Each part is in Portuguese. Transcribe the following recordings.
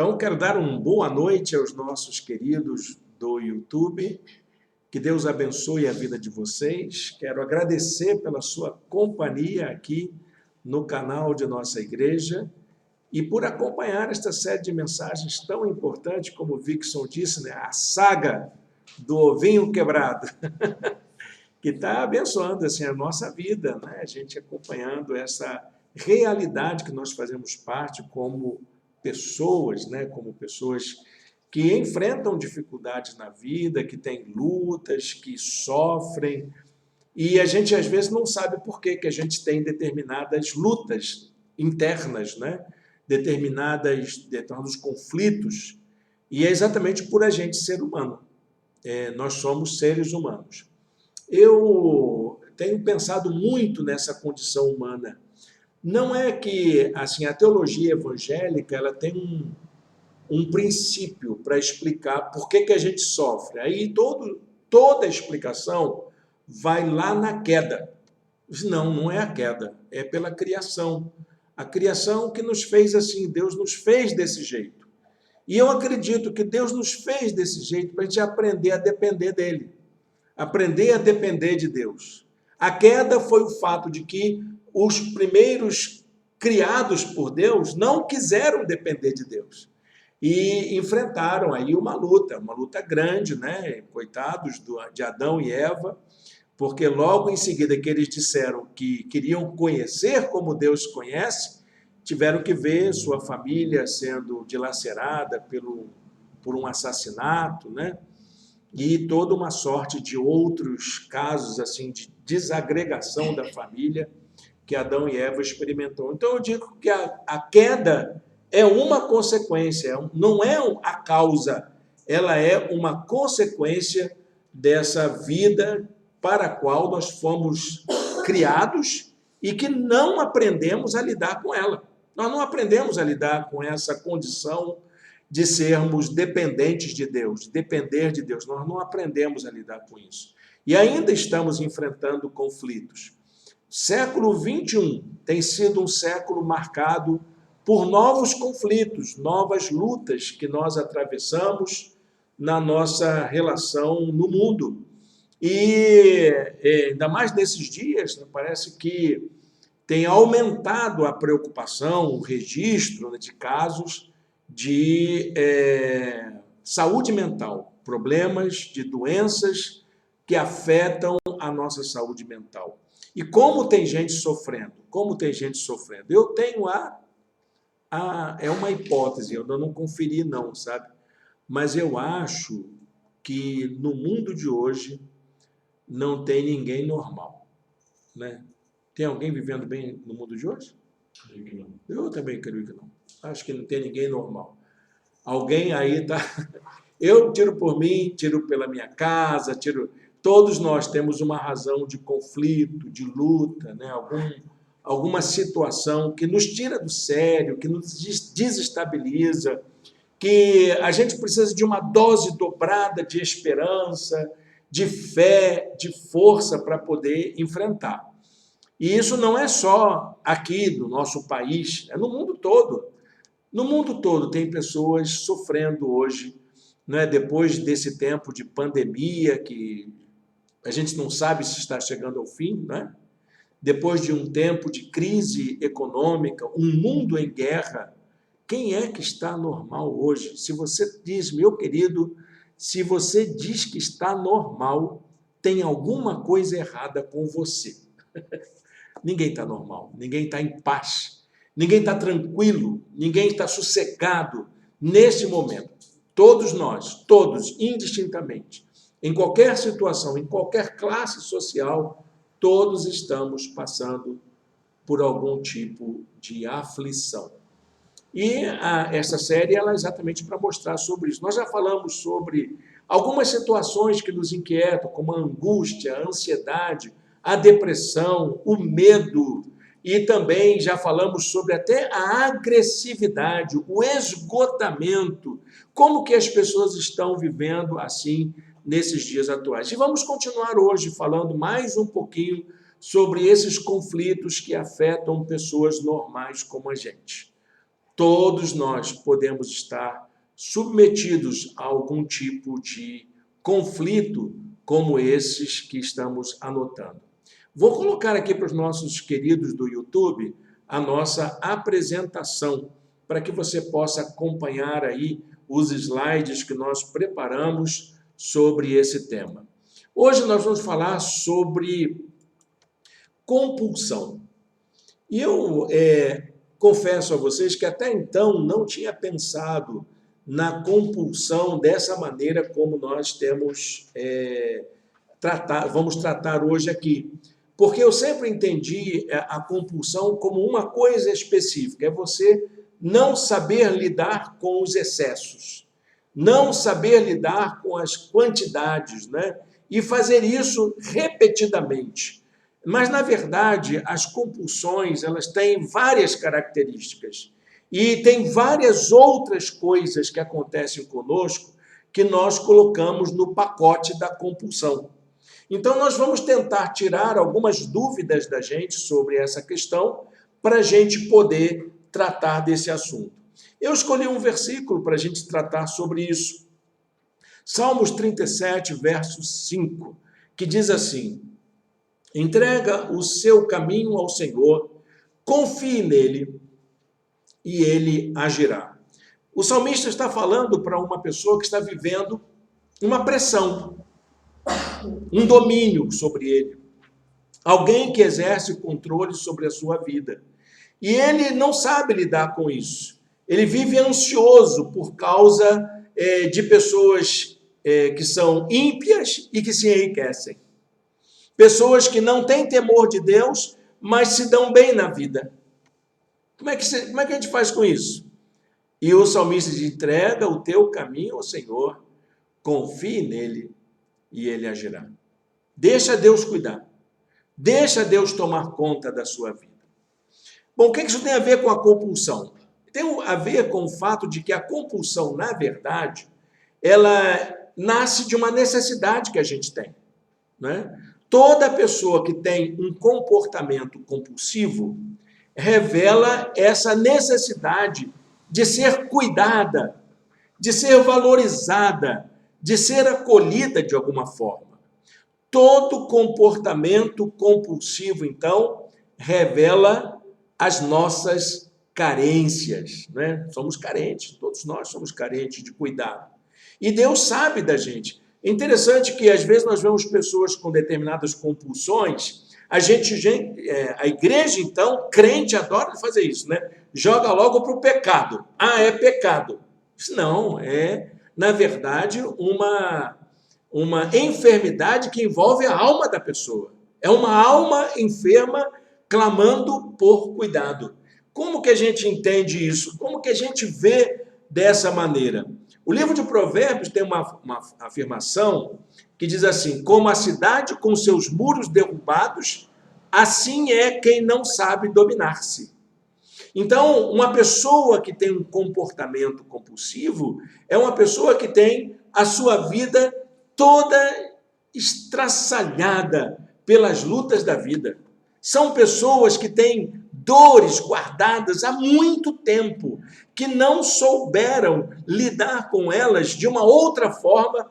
Então, quero dar uma boa noite aos nossos queridos do YouTube. Que Deus abençoe a vida de vocês. Quero agradecer pela sua companhia aqui no canal de nossa igreja e por acompanhar esta série de mensagens tão importante, como o Vixson disse, né? A saga do ovinho quebrado, que está abençoando assim, a nossa vida, né? A gente acompanhando essa realidade que nós fazemos parte como pessoas, né? Como pessoas que enfrentam dificuldades na vida, que têm lutas, que sofrem, e a gente às vezes não sabe por que a gente tem determinadas lutas internas, né? Determinados conflitos, e é exatamente por a gente ser humano. Nós somos seres humanos. Eu tenho pensado muito nessa condição humana. Não é que assim, a teologia evangélica ela tem um princípio para explicar por que a gente sofre. Aí toda a explicação vai lá na queda. Não, não é a queda, é pela criação. A criação que nos fez assim, Deus nos fez desse jeito. E eu acredito que Deus nos fez desse jeito para a gente aprender a depender dele, aprender a depender de Deus. A queda foi o fato de que os primeiros criados por Deus não quiseram depender de Deus. E enfrentaram aí uma luta grande, né? Coitados de Adão e Eva, porque logo em seguida que eles disseram que queriam conhecer como Deus conhece, tiveram que ver sua família sendo dilacerada por um assassinato, né? E toda uma sorte de outros casos assim de desagregação da família que Adão e Eva experimentou. Então eu digo que a queda é uma consequência, não é a causa, ela é uma consequência dessa vida para a qual nós fomos criados e que não aprendemos a lidar com ela. Nós não aprendemos a lidar com essa condição de sermos dependentes de Deus, depender de Deus. Nós não aprendemos a lidar com isso. E ainda estamos enfrentando conflitos. O século XXI tem sido um século marcado por novos conflitos, novas lutas que nós atravessamos na nossa relação no mundo. E ainda mais nesses dias, né, parece que tem aumentado a preocupação, o registro, né, de casos de saúde mental, problemas de doenças que afetam a nossa saúde mental. E como tem gente sofrendo? Como tem gente sofrendo? Eu tenho é uma hipótese, eu não conferi não, sabe? Mas eu acho que no mundo de hoje não tem ninguém normal, né? Tem alguém vivendo bem no mundo de hoje? Eu também creio que não. Acho que não tem ninguém normal. Alguém aí tá... Eu tiro por mim, tiro pela minha casa, tiro... Todos nós temos uma razão de conflito, de luta, né? Alguma situação que nos tira do sério, que nos desestabiliza, que a gente precisa de uma dose dobrada de esperança, de fé, de força para poder enfrentar. E isso não é só aqui no nosso país, é no mundo todo. No mundo todo tem pessoas sofrendo hoje, né, depois desse tempo de pandemia, que a gente não sabe se está chegando ao fim, né? Depois de um tempo de crise econômica, um mundo em guerra, quem é que está normal hoje? Se você diz, meu querido, se você diz que está normal, tem alguma coisa errada com você. Ninguém está normal, ninguém está em paz, ninguém está tranquilo, ninguém está sossegado nesse momento. Todos nós, todos, indistintamente, em qualquer situação, em qualquer classe social, todos estamos passando por algum tipo de aflição. E essa série ela é exatamente para mostrar sobre isso. Nós já falamos sobre algumas situações que nos inquietam, como a angústia, a ansiedade, a depressão, o medo, e também já falamos sobre até a agressividade, o esgotamento, como que as pessoas estão vivendo assim nesses dias atuais. E vamos continuar hoje falando mais um pouquinho sobre esses conflitos que afetam pessoas normais como a gente. todos nós podemos estar submetidos a algum tipo de conflito como esses que estamos anotando. Vou colocar aqui para os nossos queridos do YouTube a nossa apresentação, para que você possa acompanhar aí os slides que nós preparamos sobre esse tema. Hoje nós vamos falar sobre compulsão. E eu confesso a vocês que até então não tinha pensado na compulsão dessa maneira como nós temos vamos tratar hoje aqui. Porque eu sempre entendi a compulsão como uma coisa específica, é você não saber lidar com os excessos, não saber lidar com as quantidades, né? E fazer isso repetidamente. Mas, na verdade, as compulsões, elas têm várias características e tem várias outras coisas que acontecem conosco que nós colocamos no pacote da compulsão. Então, nós vamos tentar tirar algumas dúvidas da gente sobre essa questão para a gente poder tratar desse assunto. Eu escolhi um versículo para a gente tratar sobre isso. Salmos 37, verso 5, que diz assim: entrega o seu caminho ao Senhor, confie nele e ele agirá. O salmista está falando para uma pessoa que está vivendo uma pressão, um domínio sobre ele, alguém que exerce controle sobre a sua vida. E ele não sabe lidar com isso. Ele vive ansioso por causa de pessoas que são ímpias e que se enriquecem. Pessoas que não têm temor de Deus, mas se dão bem na vida. Como é que a gente faz com isso? E o salmista diz: entrega o teu caminho ao Senhor, confie nele e ele agirá. Deixa Deus cuidar. Deixa Deus tomar conta da sua vida. Bom, o que isso tem a ver com a compulsão? Tem a ver com o fato de que a compulsão, na verdade, ela nasce de uma necessidade que a gente tem, né? Toda pessoa que tem um comportamento compulsivo revela essa necessidade de ser cuidada, de ser valorizada, de ser acolhida de alguma forma. Todo comportamento compulsivo, então, revela as nossas carências, né? Somos carentes, todos nós somos carentes de cuidado. E Deus sabe da gente. É interessante que, às vezes, nós vemos pessoas com determinadas compulsões, a igreja, então, crente, adora fazer isso, né? Joga logo para o pecado. Ah, é pecado. Isso não, na verdade, uma enfermidade que envolve a alma da pessoa. É uma alma enferma clamando por cuidado. Como que a gente entende isso? Como que a gente vê dessa maneira? O livro de Provérbios tem uma afirmação que diz assim: como a cidade com seus muros derrubados, assim é quem não sabe dominar-se. Então, uma pessoa que tem um comportamento compulsivo é uma pessoa que tem a sua vida toda estraçalhada pelas lutas da vida. São pessoas que têm dores guardadas há muito tempo, que não souberam lidar com elas de uma outra forma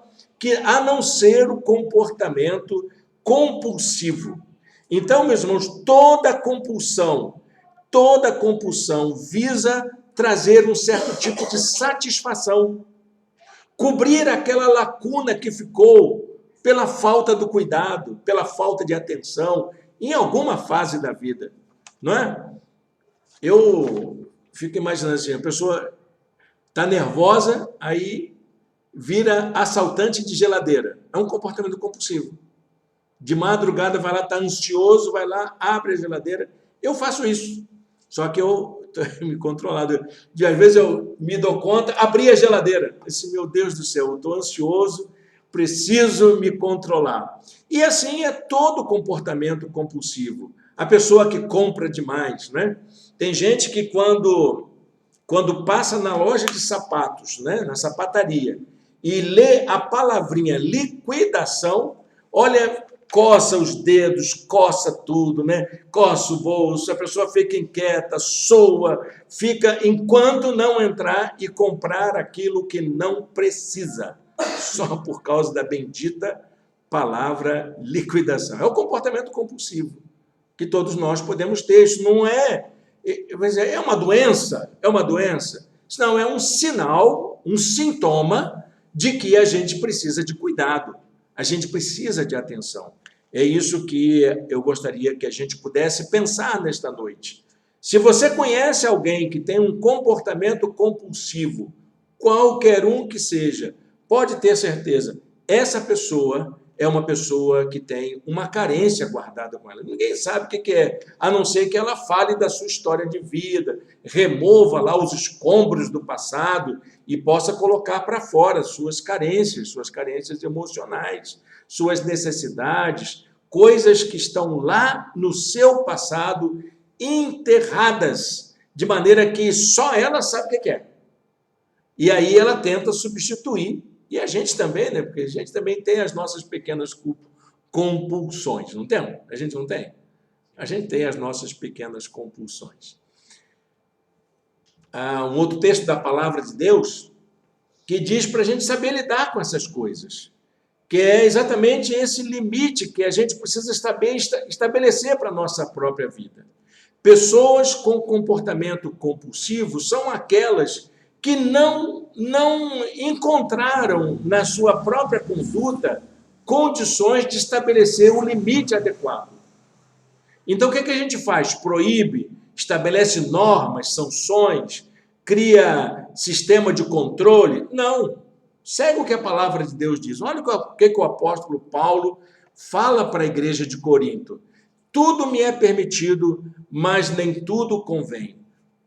a não ser o comportamento compulsivo. Então, meus irmãos, toda compulsão visa trazer um certo tipo de satisfação, cobrir aquela lacuna que ficou pela falta do cuidado, pela falta de atenção, em alguma fase da vida, não é? Eu fico imaginando assim, a pessoa está nervosa, aí vira assaltante de geladeira. É um comportamento compulsivo. De madrugada vai lá, está ansioso, vai lá, abre a geladeira. Eu faço isso, só que eu estou me controlado. Às vezes eu me dou conta, abri a geladeira. Esse, meu Deus do céu, eu estou ansioso, preciso me controlar. E assim é todo comportamento compulsivo. A pessoa que compra demais, né? Tem gente que quando passa na loja de sapatos, né, na sapataria, e lê a palavrinha liquidação, olha, coça os dedos, coça tudo, né? Coça o bolso, a pessoa fica inquieta, soa, fica enquanto não entrar e comprar aquilo que não precisa, só por causa da bendita palavra liquidação. É o comportamento compulsivo que todos nós podemos ter. Isso não é uma doença, é uma doença. Isso não é um sinal, um sintoma de que a gente precisa de cuidado, a gente precisa de atenção. É isso que eu gostaria que a gente pudesse pensar nesta noite. Se você conhece alguém que tem um comportamento compulsivo, qualquer um que seja, pode ter certeza, essa pessoa é uma pessoa que tem uma carência guardada com ela. Ninguém sabe o que é, a não ser que ela fale da sua história de vida, remova lá os escombros do passado e possa colocar para fora suas carências emocionais, suas necessidades, coisas que estão lá no seu passado, enterradas, de maneira que só ela sabe o que é. E aí ela tenta substituir. E a gente também, né? Porque a gente também tem as nossas pequenas compulsões, não tem? A gente não tem? A gente tem as nossas pequenas compulsões. Há um outro texto da Palavra de Deus que diz para a gente saber lidar com essas coisas, que é exatamente esse limite que a gente precisa estabelecer para a nossa própria vida. Pessoas com comportamento compulsivo são aquelas que não encontraram na sua própria conduta condições de estabelecer um limite adequado. Então, o que a gente faz? Proíbe, estabelece normas, sanções, cria sistema de controle? Não. Segue o que a palavra de Deus diz. Olha o que o apóstolo Paulo fala para a igreja de Corinto. Tudo me é permitido, mas nem tudo convém.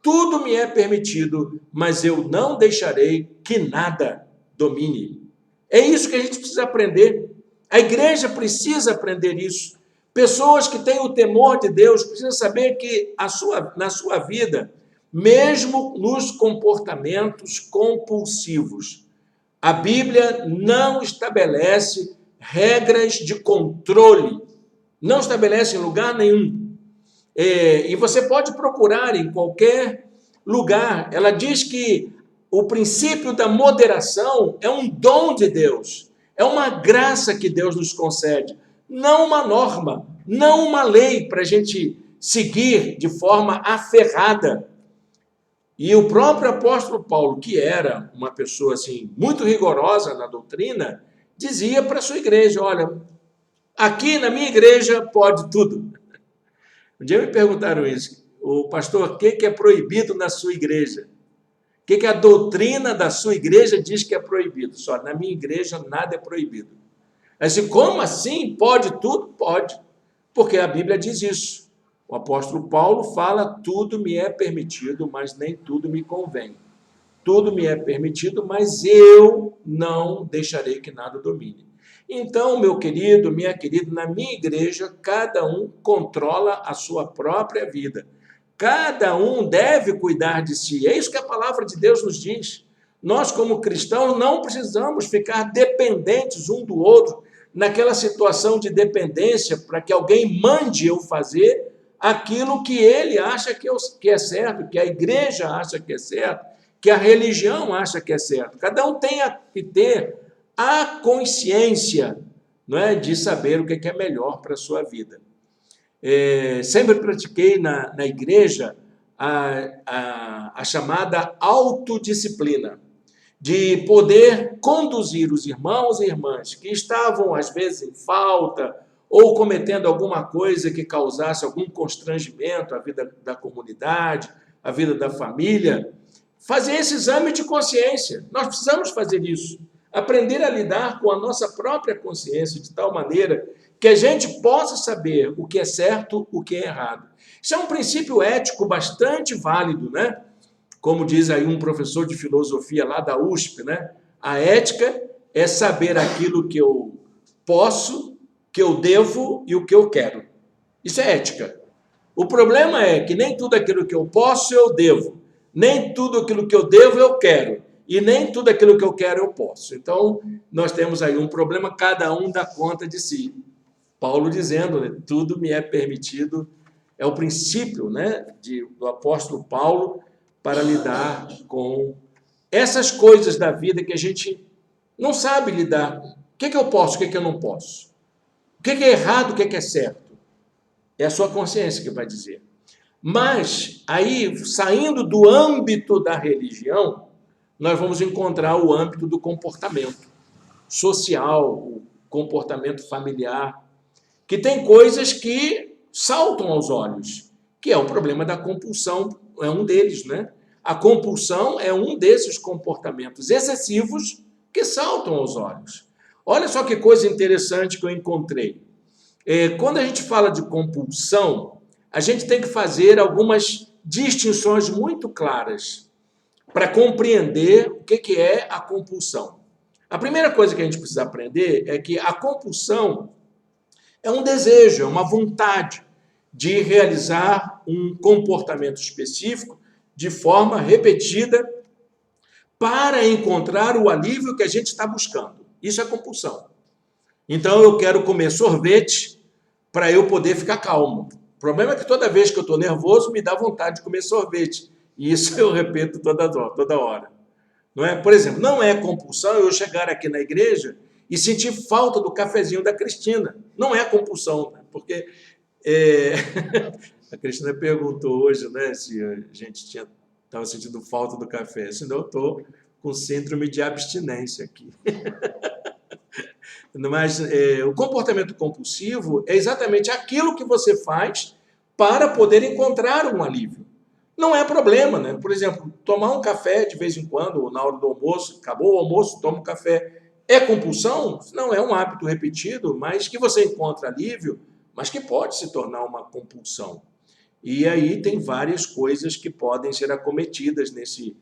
Tudo me é permitido, mas eu não deixarei que nada domine. É isso que a gente precisa aprender. A igreja precisa aprender isso. Pessoas que têm o temor de Deus precisam saber que na sua vida, mesmo nos comportamentos compulsivos, a Bíblia não estabelece regras de controle, não estabelece em lugar nenhum. E você pode procurar em qualquer lugar. Ela diz que o princípio da moderação é um dom de Deus, é uma graça que Deus nos concede, não uma norma, não uma lei para a gente seguir de forma aferrada. E o próprio apóstolo Paulo, que era uma pessoa assim muito rigorosa na doutrina, dizia para a sua igreja: olha, aqui na minha igreja pode tudo. Um dia me perguntaram isso: o pastor, o que é proibido na sua igreja? O que a doutrina da sua igreja diz que é proibido? Só na minha igreja nada é proibido. Assim, como assim? Pode tudo? Pode, porque a Bíblia diz isso. O apóstolo Paulo fala: tudo me é permitido, mas nem tudo me convém. Tudo me é permitido, mas eu não deixarei que nada domine. Então, meu querido, minha querida, na minha igreja, cada um controla a sua própria vida. Cada um deve cuidar de si. É isso que a palavra de Deus nos diz. Nós, como cristãos, não precisamos ficar dependentes um do outro, naquela situação de dependência, para que alguém mande eu fazer aquilo que ele acha que é certo, que a igreja acha que é certo, que a religião acha que é certo. Cada um tem que ter a consciência, não é, de saber o que é melhor para a sua vida. Sempre pratiquei na igreja a chamada autodisciplina, de poder conduzir os irmãos e irmãs que estavam, às vezes, em falta ou cometendo alguma coisa que causasse algum constrangimento à vida da comunidade, à vida da família, fazer esse exame de consciência. Nós precisamos fazer isso. Aprender a lidar com a nossa própria consciência de tal maneira que a gente possa saber o que é certo, o que é errado. Isso é um princípio ético bastante válido, né? Como diz aí um professor de filosofia lá da USP, né? A ética é saber aquilo que eu posso, que eu devo e o que eu quero. Isso é ética. O problema é que nem tudo aquilo que eu posso eu devo, nem tudo aquilo que eu devo eu quero, e nem tudo aquilo que eu quero eu posso. Então, nós temos aí um problema, cada um dá conta de si. Paulo dizendo, né, tudo me é permitido, é o princípio, né, do apóstolo Paulo para lidar com essas coisas da vida que a gente não sabe lidar. O que eu posso, o que eu não posso? O que é errado, o que é certo? É a sua consciência que vai dizer. Mas, aí, saindo do âmbito da religião, nós vamos encontrar o âmbito do comportamento social, o comportamento familiar, que tem coisas que saltam aos olhos, que é o problema da compulsão, é um deles, né? A compulsão é um desses comportamentos excessivos que saltam aos olhos. Olha só que coisa interessante que eu encontrei. Quando a gente fala de compulsão, a gente tem que fazer algumas distinções muito claras para compreender o que é a compulsão. A primeira coisa que a gente precisa aprender é que a compulsão é um desejo, é uma vontade de realizar um comportamento específico de forma repetida para encontrar o alívio que a gente está buscando. Isso é compulsão. Então, eu quero comer sorvete para eu poder ficar calmo. O problema é que toda vez que eu estou nervoso, me dá vontade de comer sorvete. E isso eu repito toda hora. Não é? Por exemplo, não é compulsão eu chegar aqui na igreja e sentir falta do cafezinho da Cristina. Não é compulsão, né? Porque a Cristina perguntou hoje, né, se a gente estava sentindo falta do café. Senão eu estou com síndrome de abstinência aqui. Mas o comportamento compulsivo é exatamente aquilo que você faz para poder encontrar um alívio. Não é problema, né? Por exemplo, tomar um café de vez em quando, ou na hora do almoço, acabou o almoço, toma um café. É compulsão? Não, é um hábito repetido, mas que você encontra alívio, mas que pode se tornar uma compulsão. E aí tem várias coisas que podem ser acometidas nesse...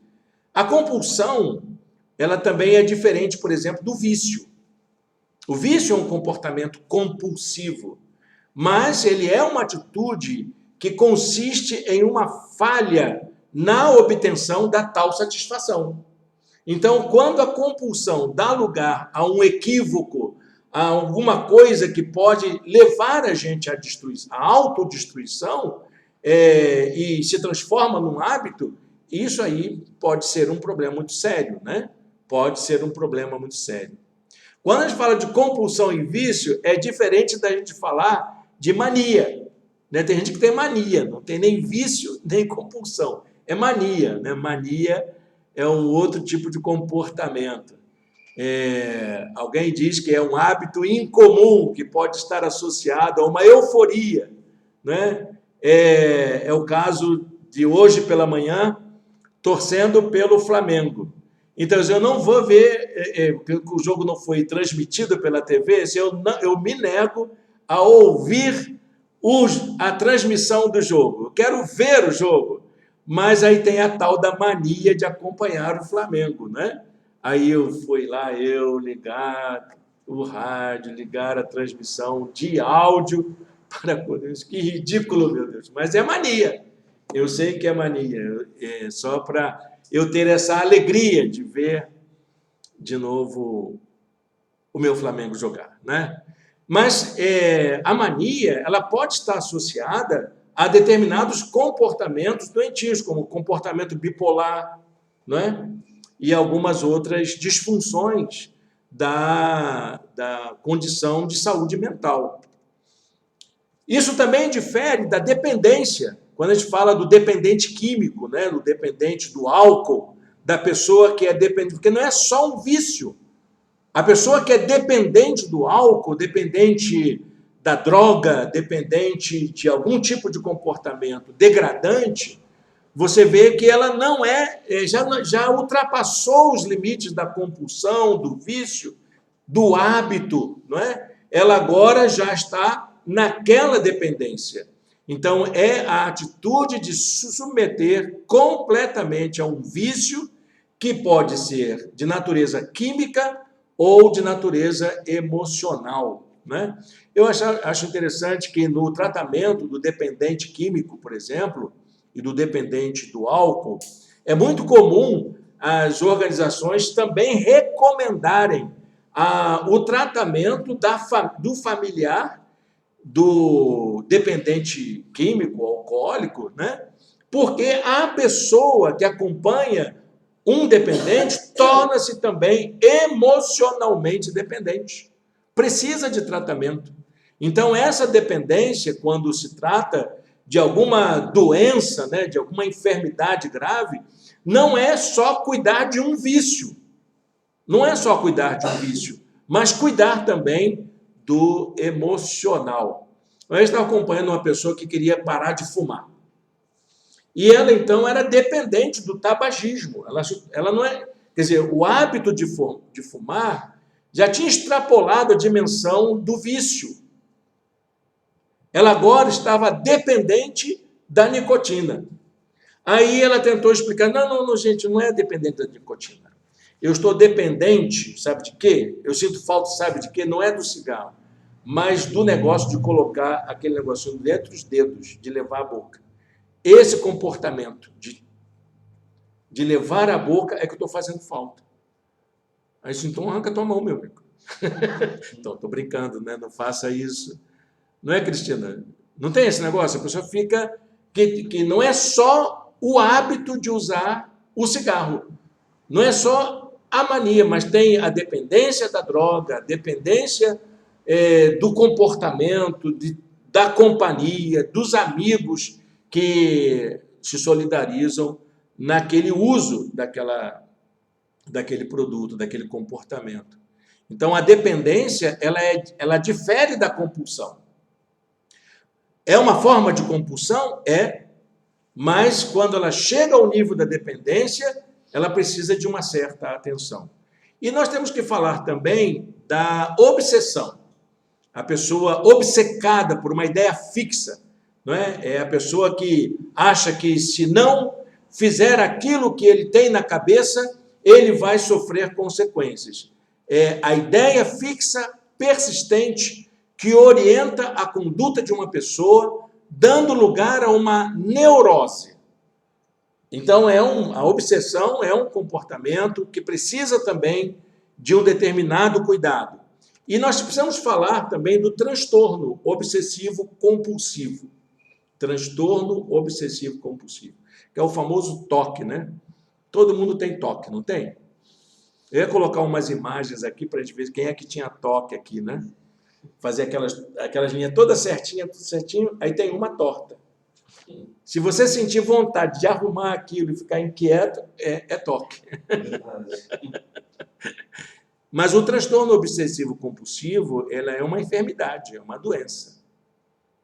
A compulsão, ela também é diferente, por exemplo, do vício. O vício é um comportamento compulsivo, mas ele é uma atitude que consiste em uma falha na obtenção da tal satisfação. Então, quando a compulsão dá lugar a um equívoco, a alguma coisa que pode levar a gente à autodestruição, e se transforma num hábito, isso aí pode ser um problema muito sério, né? Pode ser um problema muito sério. Quando a gente fala de compulsão e vício, é diferente da gente falar de mania. Né? Tem gente que tem mania, não tem nem vício, nem compulsão. É mania, né? Mania é um outro tipo de comportamento. Alguém diz que é um hábito incomum, que pode estar associado a uma euforia. Né? É o caso de hoje pela manhã, torcendo pelo Flamengo. Então, eu não vou ver, porque o jogo não foi transmitido pela TV, eu me nego a ouvir a transmissão do jogo. Eu quero ver o jogo, mas aí tem a tal da mania de acompanhar o Flamengo, né? Aí eu fui lá, ligar o rádio, ligar a transmissão de áudio para poder... Que ridículo, meu Deus! Mas é mania. Eu sei que é mania. É só para eu ter essa alegria de ver de novo o meu Flamengo jogar, né? Mas a mania, ela pode estar associada a determinados comportamentos doentios, como comportamento bipolar, né? E algumas outras disfunções da condição de saúde mental. Isso também difere da dependência. Quando a gente fala do dependente químico, né, do dependente do álcool, da pessoa que é dependente, porque não é só um vício. A pessoa que é dependente do álcool, dependente da droga, dependente de algum tipo de comportamento degradante, você vê que ela não já ultrapassou os limites da compulsão, do vício, do hábito, não é? Ela agora já está naquela dependência. Então, é a atitude de se submeter completamente a um vício que pode ser de natureza química ou de natureza emocional, né? Eu acho interessante que no tratamento do dependente químico, por exemplo, e do dependente do álcool, é muito comum as organizações também recomendarem o tratamento do familiar do dependente químico, alcoólico, né? Porque a pessoa que acompanha um dependente torna-se também emocionalmente dependente. Precisa de tratamento. Então, essa dependência, quando se trata de alguma doença, né, de alguma enfermidade grave, não é só cuidar de um vício. Não é só cuidar de um vício, mas cuidar também do emocional. Eu estava acompanhando uma pessoa que queria parar de fumar. E ela, então, era dependente do tabagismo. Ela não é... Quer dizer, o hábito de fumar já tinha extrapolado a dimensão do vício. Ela agora estava dependente da nicotina. Aí ela tentou explicar, não, gente, não é dependente da nicotina. Eu estou dependente, sabe de quê? Eu sinto falta, sabe de quê? Não é do cigarro, mas do negócio de colocar aquele negocinho dentro dos dedos, de levar à boca. Esse comportamento de levar à boca é que eu estou fazendo falta. Aí disse, então arranca tua mão, meu amigo. Então, estou brincando, né? Não faça isso. Não é, Cristina? Não tem esse negócio? A pessoa fica... Que não é só o hábito de usar o cigarro. Não é só a mania, mas tem a dependência da droga, a dependência do comportamento, da companhia, dos amigos que se solidarizam naquele uso daquele produto, daquele comportamento. Então, a dependência, ela difere da compulsão. É uma forma de compulsão? É, mas quando ela chega ao nível da dependência, ela precisa de uma certa atenção. E nós temos que falar também da obsessão. A pessoa obcecada por uma ideia fixa, não é? É a pessoa que acha que se não fizer aquilo que ele tem na cabeça, ele vai sofrer consequências. É a ideia fixa, persistente, que orienta a conduta de uma pessoa, dando lugar a uma neurose. Então, a obsessão é um comportamento que precisa também de um determinado cuidado. E nós precisamos falar também do transtorno obsessivo-compulsivo. Transtorno obsessivo-compulsivo, que é o famoso TOC, né? Todo mundo tem TOC, não tem? Eu ia colocar umas imagens aqui para a gente ver quem é que tinha TOC aqui, né? Fazer aquelas linhas todas certinhas, tudo certinho, aí tem uma torta. Se você sentir vontade de arrumar aquilo e ficar inquieto, é TOC. Mas o transtorno obsessivo-compulsivo, ela é uma enfermidade, é uma doença.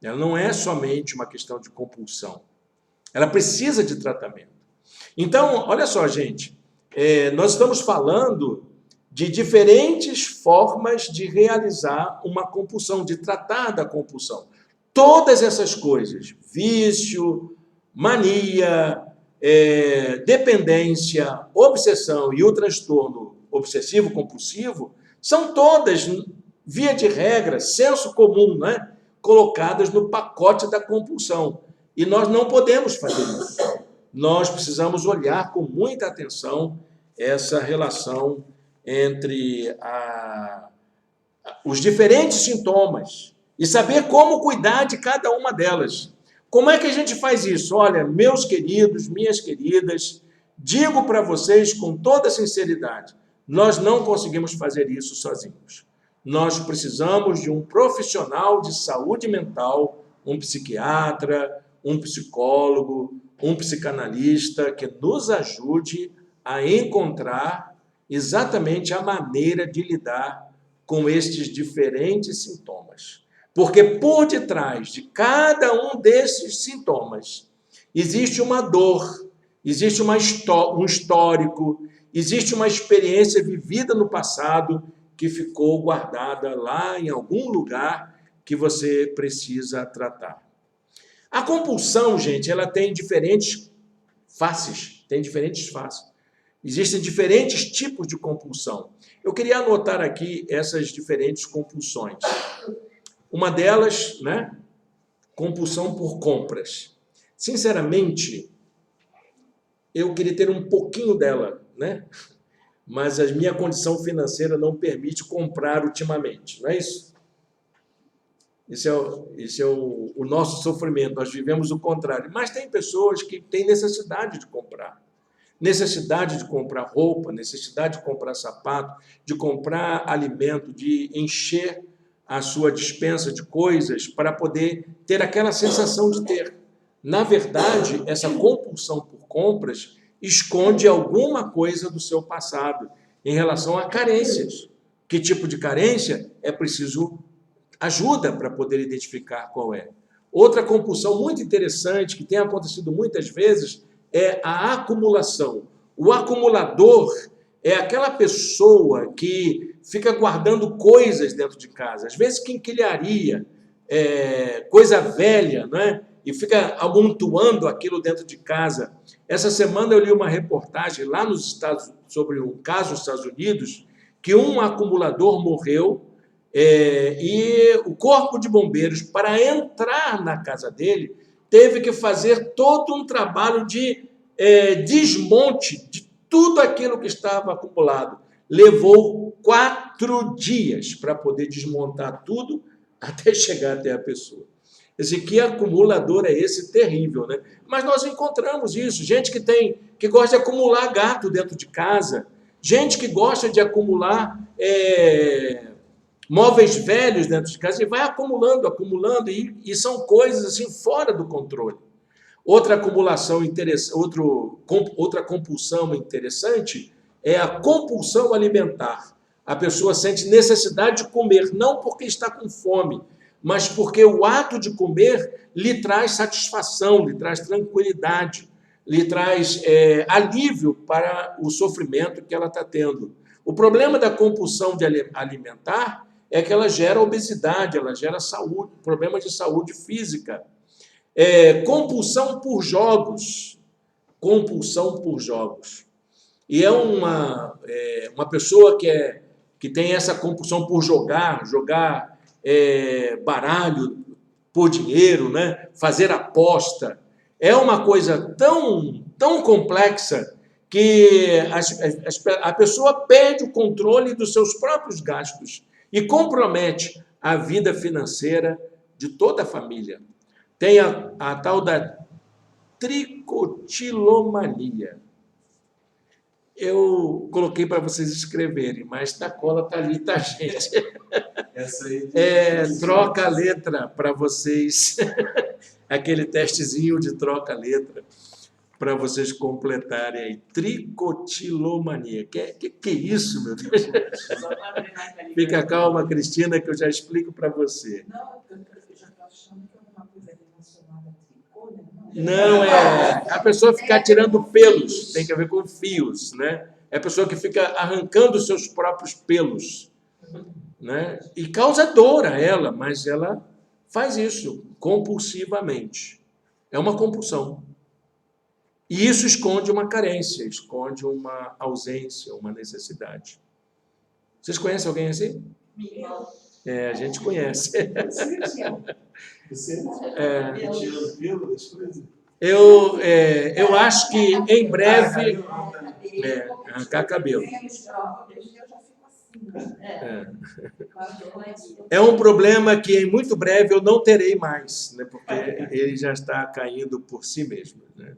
Ela não é somente uma questão de compulsão. Ela precisa de tratamento. Então, olha só, gente, nós estamos falando de diferentes formas de realizar uma compulsão, de tratar da compulsão. Todas essas coisas, vício, mania, dependência, obsessão e o transtorno obsessivo-compulsivo, são todas, via de regra, senso comum, né? Colocadas no pacote da compulsão. E nós não podemos fazer isso. Nós precisamos olhar com muita atenção essa relação entre os diferentes sintomas e saber como cuidar de cada uma delas. Como é que a gente faz isso? Olha, meus queridos, minhas queridas, digo para vocês com toda sinceridade, nós não conseguimos fazer isso sozinhos. Nós precisamos de um profissional de saúde mental, um psiquiatra, um psicólogo, um psicanalista que nos ajude a encontrar exatamente a maneira de lidar com estes diferentes sintomas. Porque por detrás de cada um desses sintomas existe uma dor, existe um histórico, existe uma experiência vivida no passado que ficou guardada lá em algum lugar que você precisa tratar. A compulsão, gente, ela tem diferentes faces, Existem diferentes tipos de compulsão. Eu queria anotar aqui essas diferentes compulsões. Uma delas, né, compulsão por compras. Sinceramente, eu queria ter um pouquinho dela, né? Mas a minha condição financeira não permite comprar ultimamente, não é isso? Esse é o nosso sofrimento, nós vivemos o contrário. Mas tem pessoas que têm necessidade de comprar. Necessidade de comprar roupa, necessidade de comprar sapato, de comprar alimento, de encher a sua despensa de coisas para poder ter aquela sensação de ter. Na verdade, essa compulsão por compras esconde alguma coisa do seu passado em relação a carências. Que tipo de carência? É preciso ajuda para poder identificar qual é. Outra compulsão muito interessante, que tem acontecido muitas vezes, é a acumulação. O acumulador é aquela pessoa que fica guardando coisas dentro de casa, às vezes quinquilharia, coisa velha, né? E fica amontoando aquilo dentro de casa. Essa semana eu li uma reportagem lá nos Estados sobre um caso nos Estados Unidos, que um acumulador morreu, e o corpo de bombeiros, para entrar na casa dele, teve que fazer todo um trabalho de desmonte de tudo aquilo que estava acumulado. Levou 4 dias para poder desmontar tudo até chegar até a pessoa. Que acumulador é esse terrível, né? Mas nós encontramos isso, gente que gosta de acumular gato dentro de casa, gente que gosta de acumular móveis velhos dentro de casa e vai acumulando, e são coisas assim fora do controle. Outra acumulação interessante, outra compulsão interessante é a compulsão alimentar. A pessoa sente necessidade de comer, não porque está com fome, mas porque o ato de comer lhe traz satisfação, lhe traz tranquilidade, lhe traz alívio para o sofrimento que ela está tendo. O problema da compulsão alimentar é que ela gera obesidade, ela gera saúde, problemas de saúde física. Compulsão por jogos. Compulsão por jogos. E é uma pessoa que tem essa compulsão por jogar baralho por dinheiro, né? Fazer aposta. É uma coisa tão complexa que a pessoa perde o controle dos seus próprios gastos e compromete a vida financeira de toda a família. Tem a tal da tricotilomania. Eu coloquei para vocês escreverem, mas na cola está ali, tá, gente? Essa aí troca a letra para vocês, aquele testezinho de troca a letra, para vocês completarem aí. Tricotilomania. Que é isso, meu Deus? Fica calma, Cristina, que eu já explico para você. Não, eu já estou achando que é uma coisa relacionada a tricô, né? Não, a pessoa ficar tirando pelos, tem a ver com fios, né? É a pessoa que fica arrancando os seus próprios pelos, né? E causa dor a ela, mas ela faz isso compulsivamente. É uma compulsão. E isso esconde uma carência, esconde uma ausência, uma necessidade. Vocês conhecem alguém assim? A gente conhece. Você tirando pelo das coisas? Eu acho que em breve... arrancar cabelo. É um problema que em muito breve eu não terei mais, né? Porque ele já está caindo por si mesmo, né?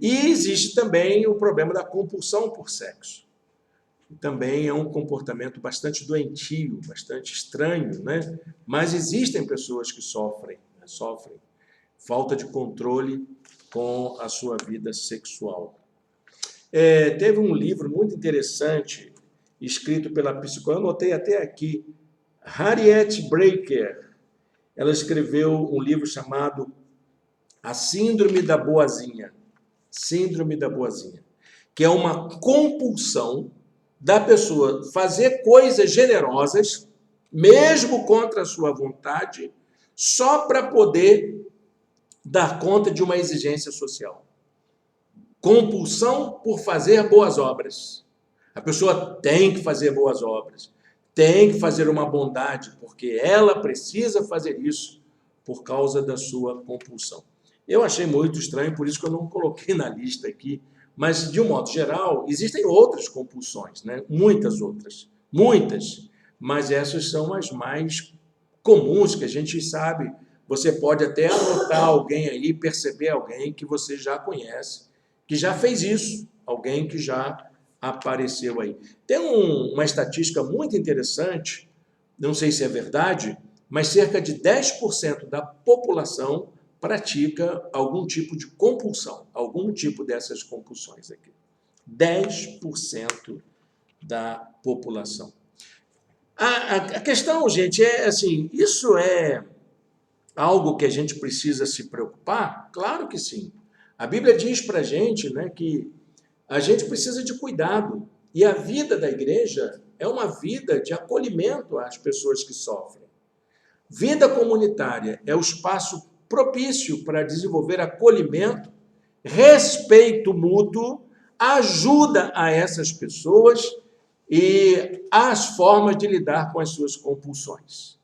E existe também o problema da compulsão por sexo. Também é um comportamento bastante doentio, bastante estranho, né? Mas existem pessoas que sofrem falta de controle com a sua vida sexual. Teve um livro muito interessante, escrito pela psicóloga, eu anotei até aqui, Harriet Breaker. Ela escreveu um livro chamado A Síndrome da Boazinha. Síndrome da Boazinha. Que é uma compulsão da pessoa fazer coisas generosas, mesmo contra a sua vontade, só para poder dar conta de uma exigência social. Compulsão por fazer boas obras. A pessoa tem que fazer boas obras, tem que fazer uma bondade, porque ela precisa fazer isso por causa da sua compulsão. Eu achei muito estranho, por isso que eu não coloquei na lista aqui, mas, de um modo geral, existem outras compulsões, né? Muitas outras, muitas. mas essas são as mais comuns que a gente sabe. Você pode até anotar alguém aí, perceber alguém que você já conhece, que já fez isso, alguém que já apareceu aí. Tem uma estatística muito interessante, não sei se é verdade, mas cerca de 10% da população pratica algum tipo de compulsão, algum tipo dessas compulsões aqui. 10% da população. A questão, gente, é assim, isso é algo que a gente precisa se preocupar? Claro que sim. A Bíblia diz para a gente, né, que a gente precisa de cuidado. E a vida da igreja é uma vida de acolhimento às pessoas que sofrem. Vida comunitária é o espaço propício para desenvolver acolhimento, respeito mútuo, ajuda a essas pessoas e as formas de lidar com as suas compulsões.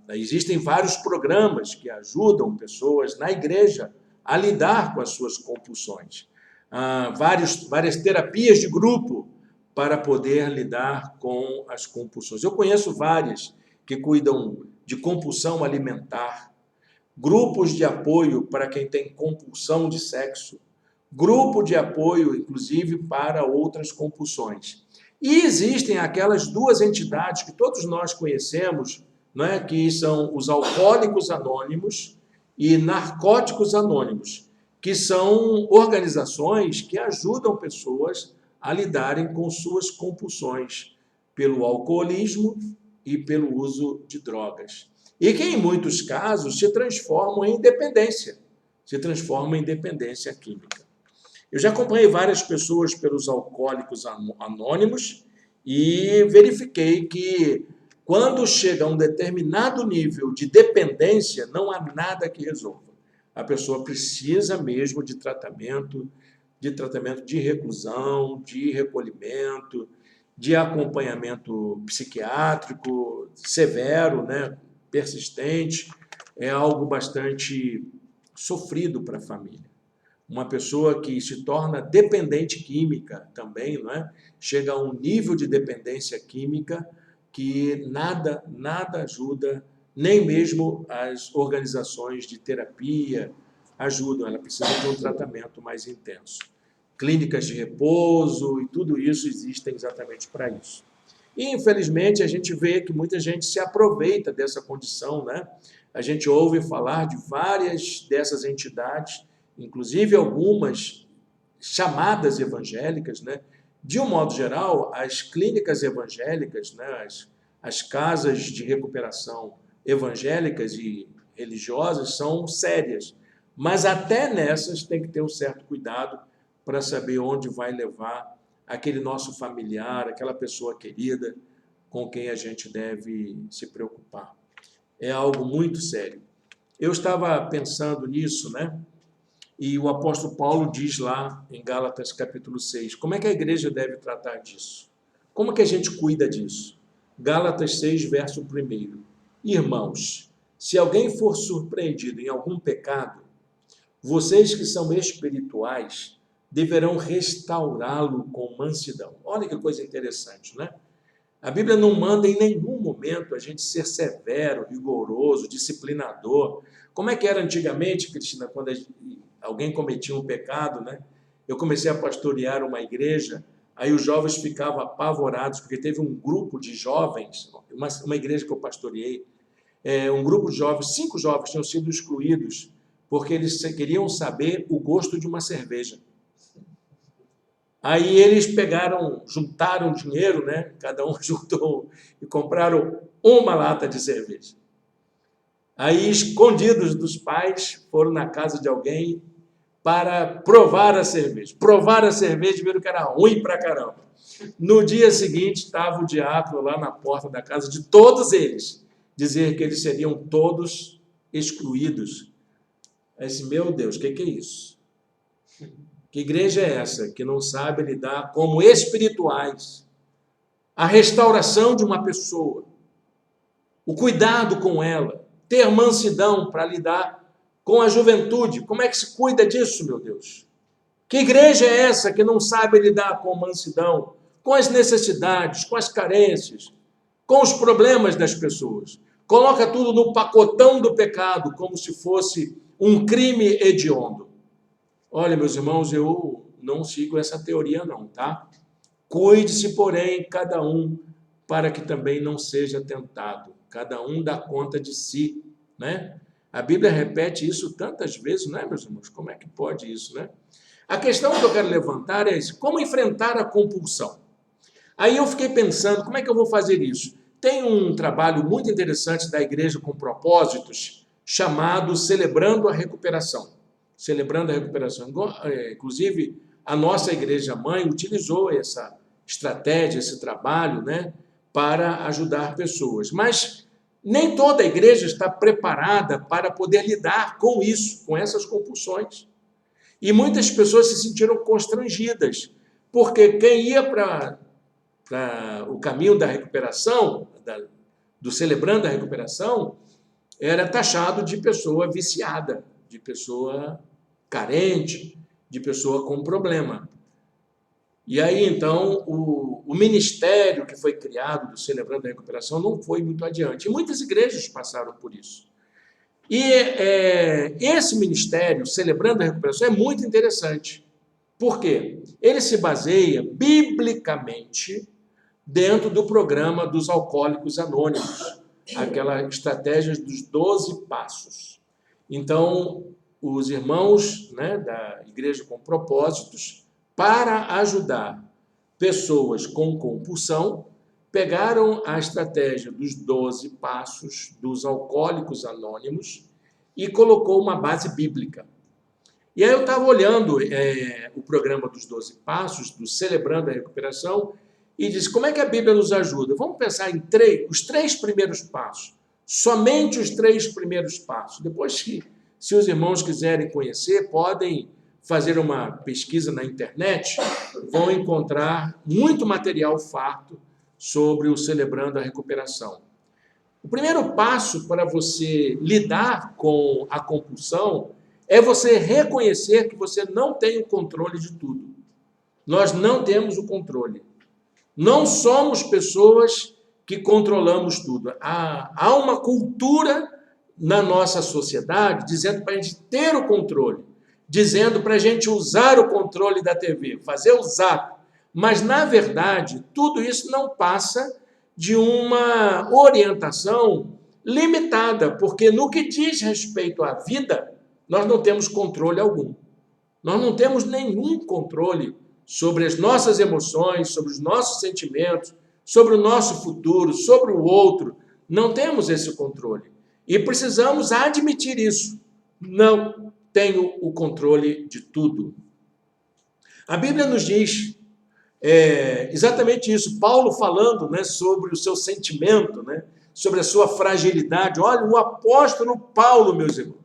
Existem vários programas que ajudam pessoas na igreja a lidar com as suas compulsões. Várias terapias de grupo para poder lidar com as compulsões. Eu conheço várias que cuidam de compulsão alimentar, grupos de apoio para quem tem compulsão de sexo, grupo de apoio, inclusive, para outras compulsões. E existem aquelas duas entidades que todos nós conhecemos, né, que são os Alcoólicos Anônimos e Narcóticos Anônimos, que são organizações que ajudam pessoas a lidarem com suas compulsões pelo alcoolismo e pelo uso de drogas. E que, em muitos casos, se transformam em dependência, química. Eu já acompanhei várias pessoas pelos Alcoólicos Anônimos e verifiquei que, quando chega a um determinado nível de dependência, não há nada que resolva. A pessoa precisa mesmo de tratamento de reclusão, de recolhimento, de acompanhamento psiquiátrico severo, né, persistente. É algo bastante sofrido para a família. Uma pessoa que se torna dependente química também, não é? Chega a um nível de dependência química que nada ajuda, nem mesmo as organizações de terapia ajudam, ela precisa de um tratamento mais intenso. Clínicas de repouso e tudo isso existem exatamente para isso. E, infelizmente, a gente vê que muita gente se aproveita dessa condição, né? A gente ouve falar de várias dessas entidades, inclusive algumas chamadas evangélicas, né? De um modo geral, as clínicas evangélicas, né? As casas de recuperação evangélicas e religiosas são sérias, mas até nessas tem que ter um certo cuidado para saber onde vai levar aquele nosso familiar, aquela pessoa querida com quem a gente deve se preocupar. É algo muito sério. Eu estava pensando nisso, né? E o apóstolo Paulo diz lá em Gálatas capítulo 6, como é que a igreja deve tratar disso? Como que a gente cuida disso? Gálatas 6, verso 1. Irmãos, se alguém for surpreendido em algum pecado, vocês que são espirituais deverão restaurá-lo com mansidão. Olha que coisa interessante, né? A Bíblia não manda em nenhum momento a gente ser severo, rigoroso, disciplinador. Como é que era antigamente, Cristina, quando alguém cometia um pecado, né? Eu comecei a pastorear uma igreja, aí os jovens ficavam apavorados, porque teve um grupo de jovens, uma igreja que eu pastoreei, um grupo de jovens, 5 jovens tinham sido excluídos, porque eles queriam saber o gosto de uma cerveja. Aí eles juntaram dinheiro, né? Cada um juntou e compraram uma lata de cerveja. Aí, escondidos dos pais, foram na casa de alguém para provar a cerveja. Provaram a cerveja e viram que era ruim pra caramba. No dia seguinte, estava o diácono lá na porta da casa de todos eles, dizer que eles seriam todos excluídos. Aí disse, meu Deus, o que é isso? Que igreja é essa que não sabe lidar como espirituais? A restauração de uma pessoa, o cuidado com ela, ter mansidão para lidar com a juventude. Como é que se cuida disso, meu Deus? Que igreja é essa que não sabe lidar com mansidão, com as necessidades, com as carências, com os problemas das pessoas. Coloca tudo no pacotão do pecado, como se fosse um crime hediondo. Olha, meus irmãos, eu não sigo essa teoria não, tá? Cuide-se, porém, cada um, para que também não seja tentado. Cada um dá conta de si, né? A Bíblia repete isso tantas vezes, não é, meus irmãos? Como é que pode isso, né? A questão que eu quero levantar é como enfrentar a compulsão. Aí eu fiquei pensando, como é que eu vou fazer isso? Tem um trabalho muito interessante da Igreja com Propósitos, chamado Celebrando a Recuperação. Celebrando a Recuperação. Inclusive, a nossa igreja-mãe utilizou essa estratégia, esse trabalho, né, para ajudar pessoas. Mas nem toda a igreja está preparada para poder lidar com isso, com essas compulsões. E muitas pessoas se sentiram constrangidas, porque quem ia para o caminho da recuperação, do Celebrando a Recuperação, era taxado de pessoa viciada, de pessoa carente, de pessoa com problema. E aí, então, o ministério que foi criado do Celebrando a Recuperação não foi muito adiante. E muitas igrejas passaram por isso. E esse ministério, Celebrando a Recuperação, é muito interessante. Por quê? Ele se baseia biblicamente dentro do programa dos Alcoólicos Anônimos, aquela estratégia dos 12 passos. Então, os irmãos, né, da Igreja com Propósitos, para ajudar pessoas com compulsão, pegaram a estratégia dos 12 passos dos Alcoólicos Anônimos e colocou uma base bíblica. E aí eu estava olhando o programa dos 12 passos, do Celebrando a Recuperação, e disse, como é que a Bíblia nos ajuda? Vamos pensar em os 3 primeiros passos, somente os 3 primeiros passos. Depois, se os irmãos quiserem conhecer, podem fazer uma pesquisa na internet, vão encontrar muito material farto sobre o Celebrando a Recuperação. O primeiro passo para você lidar com a compulsão é você reconhecer que você não tem o controle de tudo. Nós não temos o controle. Não somos pessoas que controlamos tudo. Há uma cultura na nossa sociedade dizendo para a gente ter o controle, dizendo para a gente usar o controle da TV, fazer o zap. Mas, na verdade, tudo isso não passa de uma orientação limitada, porque no que diz respeito à vida, nós não temos controle algum. Nós não temos nenhum controle sobre as nossas emoções, sobre os nossos sentimentos, sobre o nosso futuro, sobre o outro. Não temos esse controle. E precisamos admitir isso. Não tenho o controle de tudo. A Bíblia nos diz exatamente isso. Paulo falando, né, sobre o seu sentimento, né, sobre a sua fragilidade. Olha, o apóstolo Paulo, meus irmãos,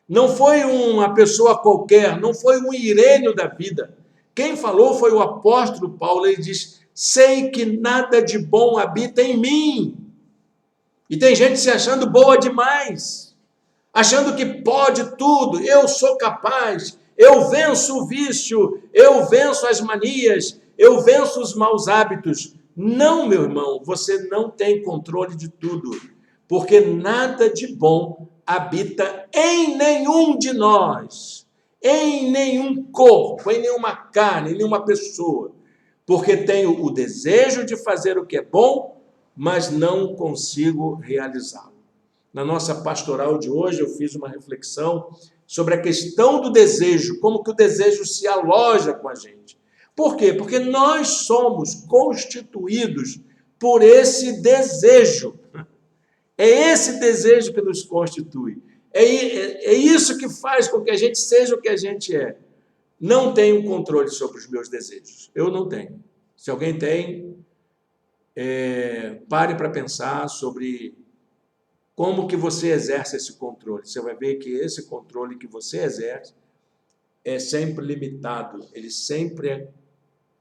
não foi uma pessoa qualquer, não foi um Irênio da vida. Quem falou foi o apóstolo Paulo. Ele diz, sei que nada de bom habita em mim. E tem gente se achando boa demais, achando que pode tudo, eu sou capaz, eu venço o vício, eu venço as manias, eu venço os maus hábitos. Não, meu irmão, você não tem controle de tudo, porque nada de bom habita em nenhum de nós, em nenhum corpo, em nenhuma carne, em nenhuma pessoa, porque tenho o desejo de fazer o que é bom, mas não consigo realizá-lo. Na nossa pastoral de hoje, eu fiz uma reflexão sobre a questão do desejo, como que o desejo se aloja com a gente. Por quê? Porque nós somos constituídos por esse desejo. É esse desejo que nos constitui. É isso que faz com que a gente seja o que a gente é. Não tenho controle sobre os meus desejos. Eu não tenho. Se alguém tem, pare para pensar sobre como que você exerce esse controle. Você vai ver que esse controle que você exerce é sempre limitado. Ele sempre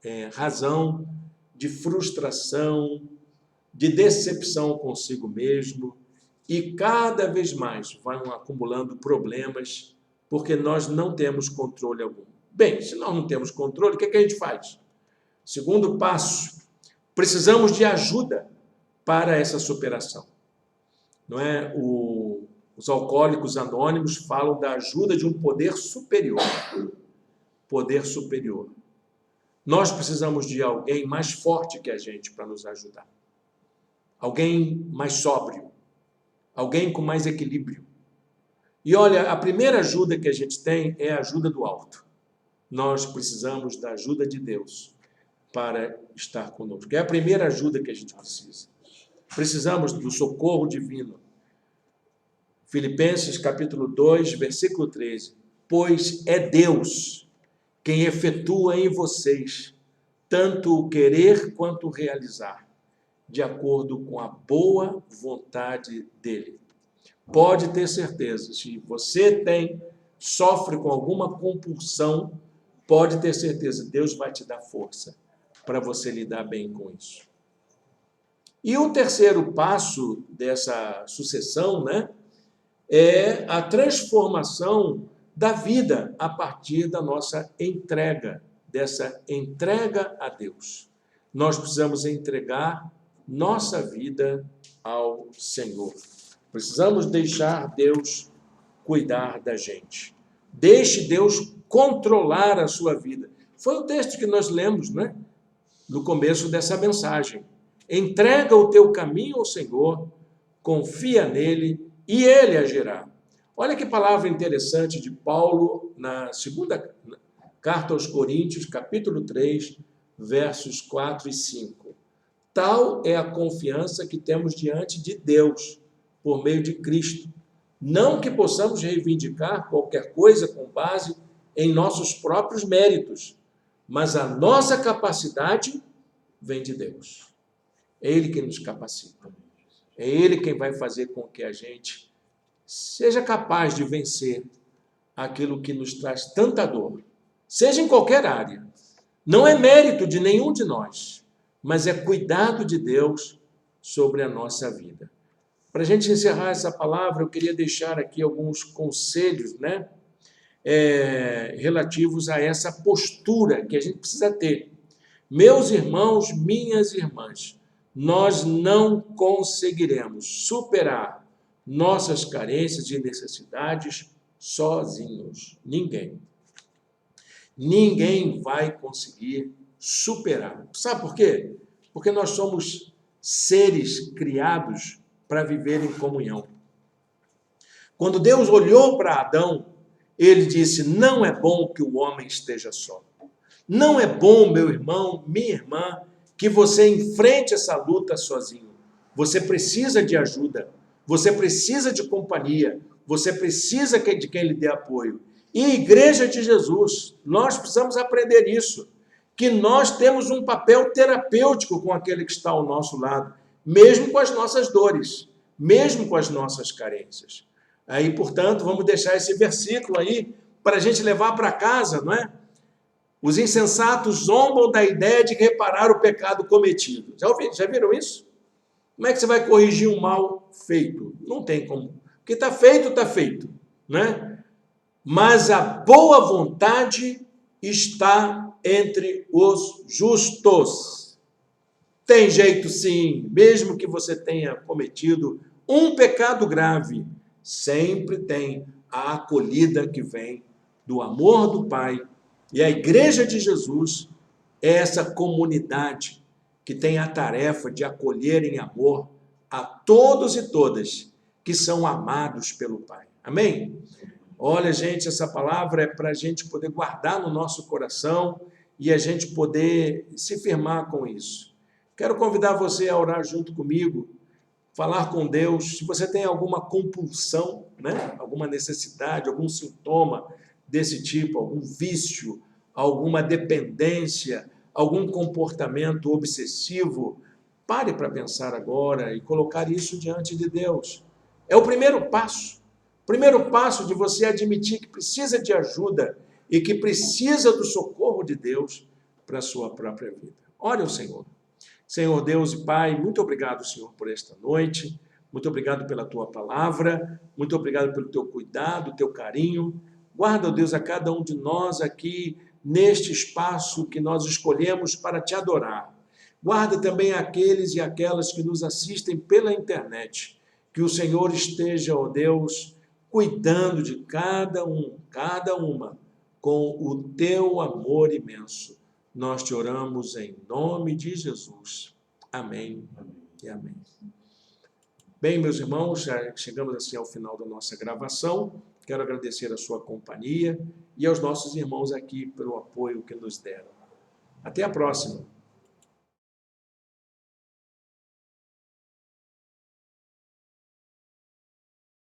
é razão de frustração, de decepção consigo mesmo, e cada vez mais vão acumulando problemas, porque nós não temos controle algum. Bem, se nós não temos controle, o que a gente faz? Segundo passo Precisamos de ajuda para essa superação. Não é? Os alcoólicos anônimos falam da ajuda de um poder superior. Poder superior. Nós precisamos de alguém mais forte que a gente para nos ajudar. Alguém mais sóbrio. Alguém com mais equilíbrio. E olha, a primeira ajuda que a gente tem é a ajuda do alto. Nós precisamos da ajuda de Deus para estar conosco. É a primeira ajuda que a gente precisa. Precisamos do socorro divino. Filipenses capítulo 2, versículo 13. Pois é Deus quem efetua em vocês tanto o querer quanto o realizar, de acordo com a boa vontade dele. Pode ter certeza, se você sofre com alguma compulsão, pode ter certeza, Deus vai te dar força para você lidar bem com isso. E o terceiro passo dessa sucessão, né, é a transformação da vida a partir da nossa entrega, dessa entrega a Deus. Nós precisamos entregar nossa vida ao Senhor. Precisamos deixar Deus cuidar da gente. Deixe Deus controlar a sua vida. Foi o texto que nós lemos, né? No começo dessa mensagem. Entrega o teu caminho ao Senhor, confia nele e ele agirá. Olha que palavra interessante de Paulo na segunda carta aos Coríntios, capítulo 3, versos 4 e 5. Tal é a confiança que temos diante de Deus, por meio de Cristo. Não que possamos reivindicar qualquer coisa com base em nossos próprios méritos, mas a nossa capacidade vem de Deus. É Ele quem nos capacita. É Ele quem vai fazer com que a gente seja capaz de vencer aquilo que nos traz tanta dor, seja em qualquer área. Não é mérito de nenhum de nós, mas é cuidado de Deus sobre a nossa vida. Para a gente encerrar essa palavra, eu queria deixar aqui alguns conselhos, né, relativos a essa postura que a gente precisa ter. Meus irmãos, minhas irmãs, nós não conseguiremos superar nossas carências e necessidades sozinhos. Ninguém. Ninguém vai conseguir superar. Sabe por quê? Porque nós somos seres criados para viver em comunhão. Quando Deus olhou para Adão, ele disse: não é bom que o homem esteja só. Não é bom, meu irmão, minha irmã, que você enfrente essa luta sozinho. Você precisa de ajuda, você precisa de companhia, você precisa de quem lhe dê apoio. E Igreja de Jesus, nós precisamos aprender isso, que nós temos um papel terapêutico com aquele que está ao nosso lado, mesmo com as nossas dores, mesmo com as nossas carências. Aí, portanto, vamos deixar esse versículo aí para a gente levar para casa, não é? Os insensatos zombam da ideia de reparar o pecado cometido. Já viram isso? Como é que você vai corrigir um mal feito? Não tem como. O que está feito, né? Mas a boa vontade está entre os justos. Tem jeito sim, mesmo que você tenha cometido um pecado grave, sempre tem a acolhida que vem do amor do Pai. E a Igreja de Jesus é essa comunidade que tem a tarefa de acolher em amor a todos e todas que são amados pelo Pai. Amém? Olha, gente, essa palavra é para a gente poder guardar no nosso coração e a gente poder se firmar com isso. Quero convidar você a orar junto comigo, falar com Deus. Se você tem alguma compulsão, né? Alguma necessidade, algum sintoma desse tipo, algum vício, alguma dependência, algum comportamento obsessivo, pare para pensar agora e colocar isso diante de Deus. É o primeiro passo. O primeiro passo de você admitir que precisa de ajuda e que precisa do socorro de Deus para a sua própria vida. Ore ao Senhor. Senhor Deus e Pai, muito obrigado, Senhor, por esta noite. Muito obrigado pela Tua palavra. Muito obrigado pelo Teu cuidado, Teu carinho. Guarda, Deus, a cada um de nós aqui neste espaço que nós escolhemos para Te adorar. Guarda também aqueles e aquelas que nos assistem pela internet. Que o Senhor esteja, ó Deus, cuidando de cada uma, com o teu amor imenso. Nós te oramos em nome de Jesus. Amém e amém. Bem, meus irmãos, já chegamos assim ao final da nossa gravação. Quero agradecer a sua companhia e aos nossos irmãos aqui pelo apoio que nos deram. Até a próxima.